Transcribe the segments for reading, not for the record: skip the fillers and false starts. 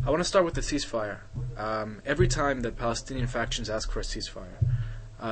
I want to start with the ceasefire. Every time that Palestinian factions ask for a ceasefire,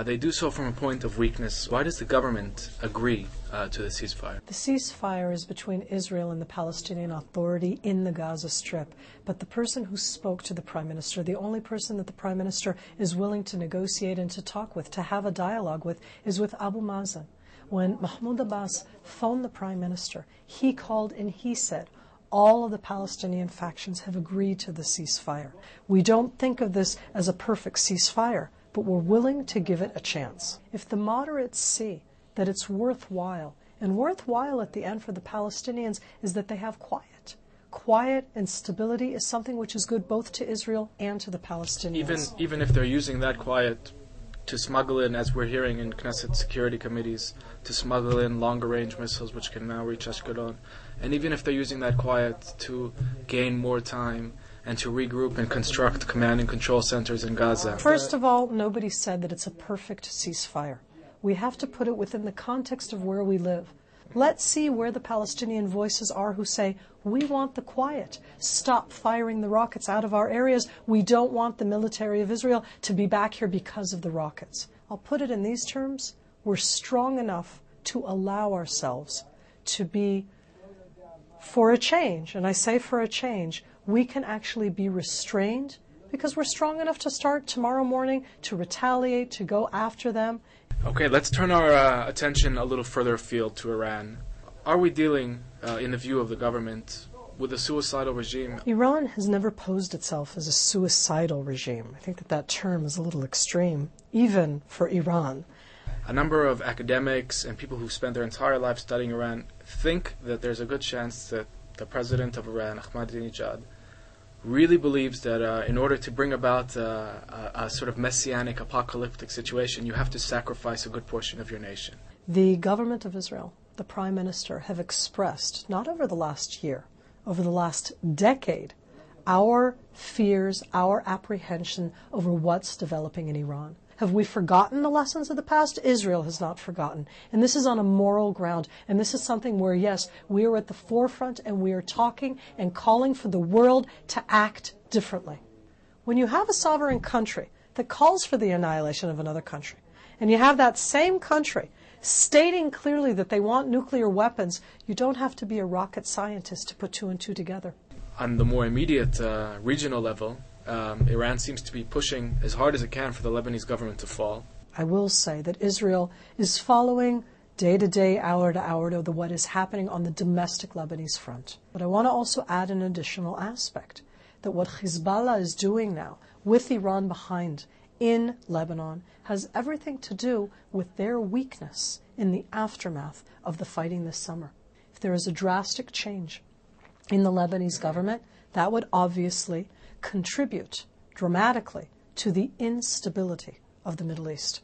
they do so from a point of weakness. Why does the government agree to the ceasefire? The ceasefire is between Israel and the Palestinian Authority in the Gaza Strip. But the person who spoke to the Prime Minister, the only person that the Prime Minister is willing to negotiate and to talk with, to have a dialogue with, is with Abu Mazen. When Mahmoud Abbas phoned the Prime Minister, he called and he said, all of the Palestinian factions have agreed to the ceasefire. We don't think of this as a perfect ceasefire, but we're willing to give it a chance. If the moderates see that it's worthwhile, and worthwhile at the end for the Palestinians is that they have quiet. Quiet and stability is something which is good both to Israel and to the Palestinians. Even if they're using that quiet to smuggle in, as we're hearing in Knesset security committees, to smuggle in longer-range missiles which can now reach Ashkelon, and even if they're using that quiet to gain more time and to regroup and construct command and control centers in Gaza. First of all, nobody said that it's a perfect ceasefire. We have to put it within the context of where we live. Let's see where the Palestinian voices are who say, we want the quiet. Stop firing the rockets out of our areas. We don't want the military of Israel to be back here because of the rockets. I'll put it in these terms. We're strong enough to allow ourselves to be, for a change, and I say for a change, we can actually be restrained because we're strong enough to start tomorrow morning to retaliate, to go after them. Okay, let's turn our attention a little further afield to Iran. Are we dealing, in the view of the government, with a suicidal regime? Iran has never posed itself as a suicidal regime. I think that term is a little extreme, even for Iran. A number of academics and people who spent their entire life studying Iran think that there's a good chance that the president of Iran, Ahmadinejad, really believes that in order to bring about a sort of messianic apocalyptic situation, you have to sacrifice a good portion of your nation. The government of Israel, the Prime Minister, have expressed, not over the last year, over the last decade, our fears, our apprehension over what's developing in Iran. Have we forgotten the lessons of the past? Israel has not forgotten. And this is on a moral ground. And this is something where, yes, we are at the forefront and we are talking and calling for the world to act differently. When you have a sovereign country that calls for the annihilation of another country, and you have that same country stating clearly that they want nuclear weapons, you don't have to be a rocket scientist to put two and two together. On the more immediate regional level, Iran seems to be pushing as hard as it can for the Lebanese government to fall. I will say that Israel is following day to day, hour to hour, to what is happening on the domestic Lebanese front. But I want to also add an additional aspect, that what Hezbollah is doing now, with Iran behind, in Lebanon, has everything to do with their weakness in the aftermath of the fighting this summer. If there is a drastic change in the Lebanese government, that would obviously contribute dramatically to the instability of the Middle East.